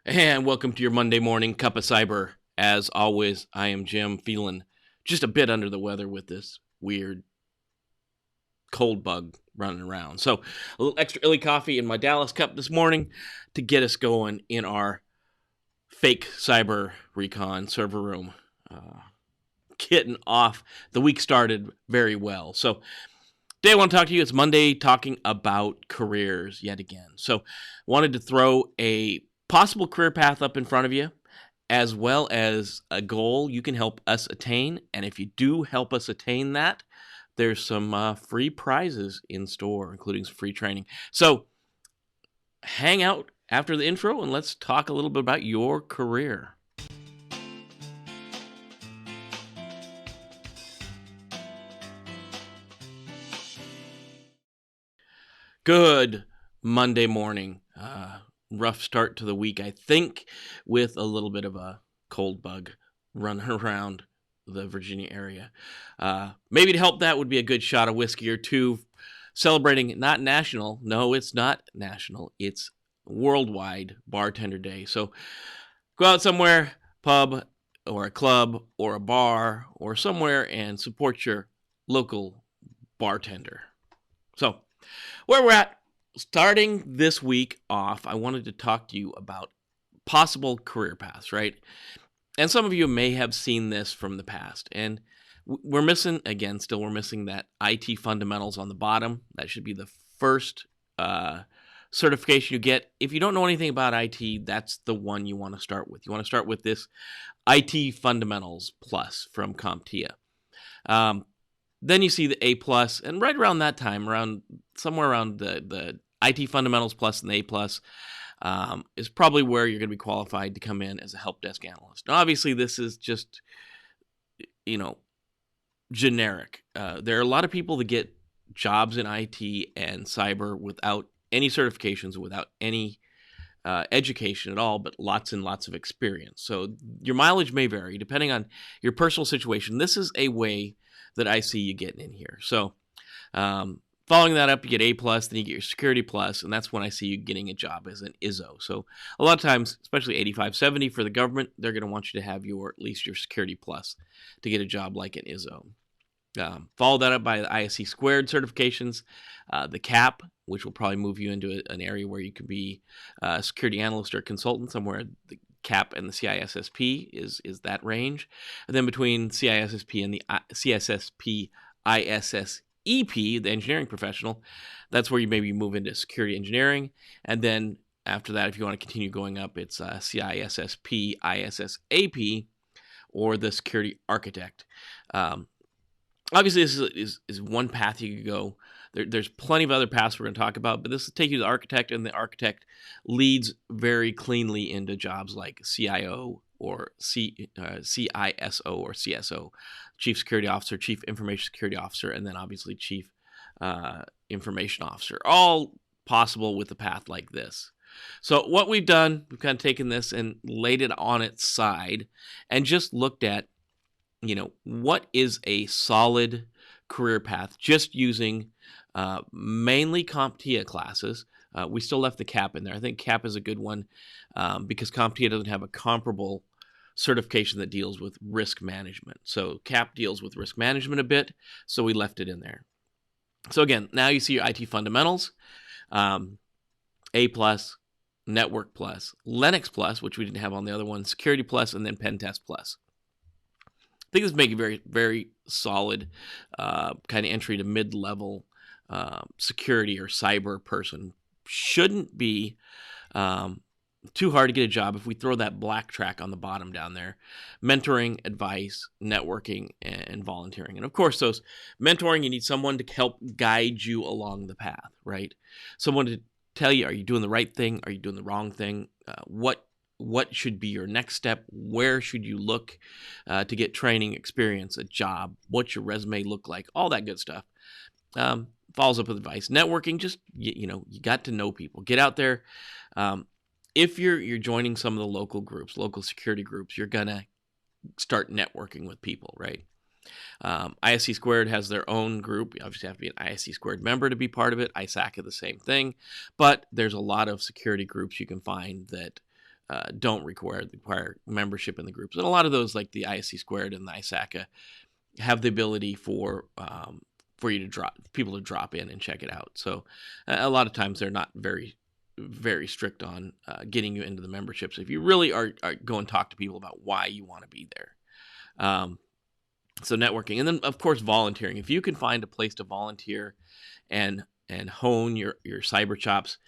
And welcome to your Monday morning cup of cyber. As always, I am Jim, feeling just a bit under the weather with this weird cold bug running around. So, a little extra illy coffee in my Dallas cup this morning to get us going in our fake Cyber-Recon server room. Getting off. The week started very well. So, today I want to talk to you. It's Monday, talking about careers yet again. So, wanted to throw a possible career path up in front of you, as well as a goal you can help us attain. And if you do help us attain that, there's some free prizes in store, including some free training. So hang out after the intro and let's talk a little bit about your career. Good Monday morning. Rough start to the week, I think, with a little bit of a cold bug running around the Virginia area. Maybe to help that would be a good shot of whiskey or two, celebrating not national. No, it's not national. It's worldwide Bartender Day. So go out somewhere, pub or a club or a bar or somewhere, and support your local bartender. So where we're at, starting this week off, I wanted to talk to you about possible career paths, right? And some of you may have seen this from the past. And we're missing, again, we're missing that IT fundamentals on the bottom. That should be the first certification you get. If you don't know anything about IT, that's the one you want to start with. You want to start with this IT Fundamentals Plus from CompTIA. Then you see the A+, and right around that time, somewhere around the IT Fundamentals Plus and the A+, is probably where you're going to be qualified to come in as a help desk analyst. Now, obviously, this is just, generic. There are a lot of people that get jobs in IT and cyber without any certifications, without any education at all, but lots and lots of experience. So your mileage may vary depending on your personal situation. This is a way that I see you getting in here. So following that up, you get A+, then you get your Security Plus, and that's when I see you getting a job as an ISO. So a lot of times, especially 8570 for the government, they're going to want you to have at least your Security Plus to get a job like an ISO. Follow that up by the ISC squared certifications, the CAP, which will probably move you into an area where you can be a security analyst or consultant somewhere. The CAP and the CISSP is that range. And then between CISSP and the CSSP ISSEP, the engineering professional, that's where you maybe move into security engineering. And then after that, if you want to continue going up, it's CISSP ISSAP or the security architect. Obviously, this is one path you could go. There's plenty of other paths we're going to talk about, but this will take you to the architect, and the architect leads very cleanly into jobs like CIO or CISO or CSO, Chief Security Officer, Chief Information Security Officer, and then obviously Chief Information Officer. All possible with a path like this. So what we've done, we've kind of taken this and laid it on its side and just looked at what is a solid career path just using mainly CompTIA classes. We still left the CAP in there. I think CAP is a good one because CompTIA doesn't have a comparable certification that deals with risk management. So CAP deals with risk management a bit, so we left it in there. So again, now you see your IT fundamentals, A+, Network Plus, Linux Plus, which we didn't have on the other one, Security Plus, and then Pen Test Plus. I think this make a very, very solid kind of entry to mid-level security or cyber person. Shouldn't be too hard to get a job if we throw that black track on the bottom down there. Mentoring, advice, networking, and volunteering. And of course, those mentoring, you need someone to help guide you along the path, right? Someone to tell you, are you doing the right thing? Are you doing the wrong thing? What should be your next step? Where should you look to get training, experience, a job? What's your resume look like? All that good stuff. Follows up with advice. Networking, just, you got to know people. Get out there. If you're joining some of the local groups, local security groups, you're going to start networking with people, right? ISC Squared has their own group. You obviously have to be an ISC Squared member to be part of it. ISAC is the same thing. But there's a lot of security groups you can find that don't require membership in the groups. And a lot of those, like the ISC Squared and the ISACA, have the ability for you to people to drop in and check it out. So a lot of times they're not very, very strict on getting you into the memberships. If you really are go and talk to people about why you want to be there. So networking, and then of course volunteering. If you can find a place to volunteer and hone your cyber chops,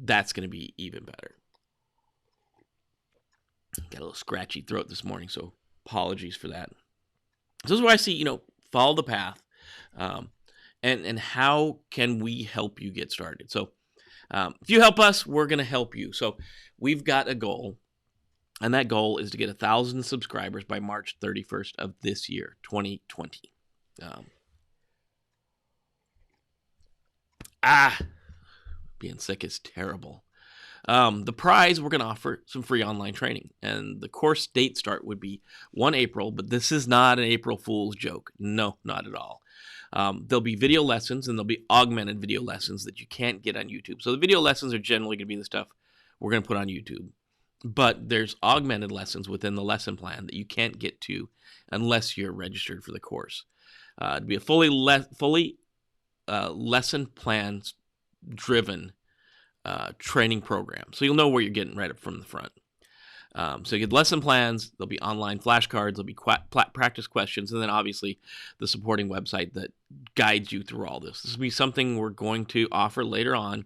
that's going to be even better. Got a little scratchy throat this morning, so apologies for that. So this is where I see, follow the path, and how can we help you get started? So if you help us, we're going to help you. So we've got a goal, and that goal is to get 1,000 subscribers by March 31st of this year, 2020. Being sick is terrible. The prize, we're going to offer some free online training, and the course date start would be 1 April, but this is not an April Fool's joke. No, not at all. There'll be video lessons, and there'll be augmented video lessons that you can't get on YouTube. So the video lessons are generally going to be the stuff we're going to put on YouTube, but there's augmented lessons within the lesson plan that you can't get to unless you're registered for the course. It'd be a fully lesson plans driven training program. So you'll know where you're getting right up from the front. So you get lesson plans, there'll be online flashcards, there'll be practice questions, and then obviously the supporting website that guides you through all this. This will be something we're going to offer later on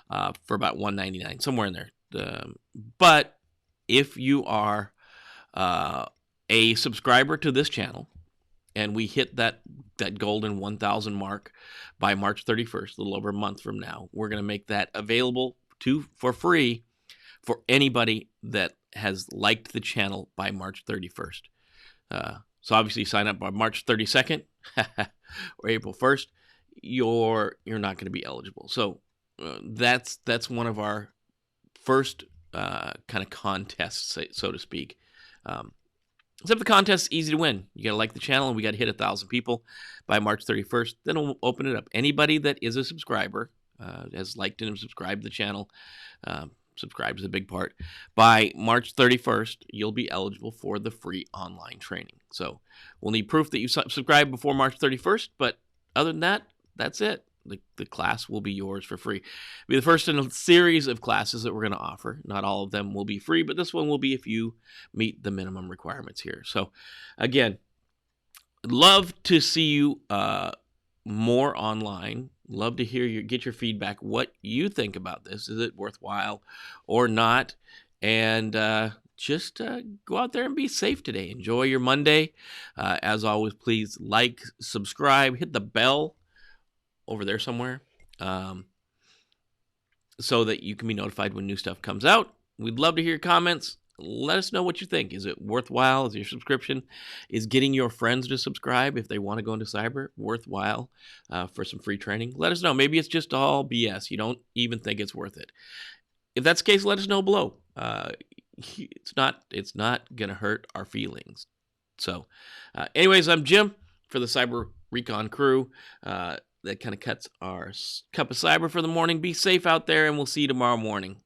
for about $199, somewhere in there. But if you are a subscriber to this channel, and we hit that golden 1,000 mark by March 31st, a little over a month from now, we're going to make that available for free for anybody that has liked the channel by March 31st. So obviously sign up by March 32nd or April 1st, you're not going to be eligible. So that's one of our first kind of contests, so to speak. Except the contest's easy to win. You got to like the channel, and we got to hit 1,000 people by March 31st. Then we'll open it up. Anybody that is a subscriber, has liked and subscribed to the channel, subscribe is a big part. By March 31st, you'll be eligible for the free online training. So we'll need proof that you subscribed before March 31st, but other than that, that's it. The class will be yours for free. It'll be the first in a series of classes that we're going to offer. Not all of them will be free, but this one will be if you meet the minimum requirements here. So again, love to see you more online. Love to get your feedback, what you think about this. Is it worthwhile or not? And just go out there and be safe today. Enjoy your Monday. As always, please like, subscribe, hit the bell over there somewhere, so that you can be notified when new stuff comes out. We'd love to hear your comments. Let us know what you think. Is it worthwhile? Is your subscription, is getting your friends to subscribe if they want to go into cyber worthwhile for some free training? Let us know. Maybe it's just all BS. You don't even think it's worth it. If that's the case, let us know below. It's not going to hurt our feelings. So anyways, I'm Jim for the Cyber-Recon crew. That kind of cuts our cup of cyber for the morning. Be safe out there, and we'll see you tomorrow morning.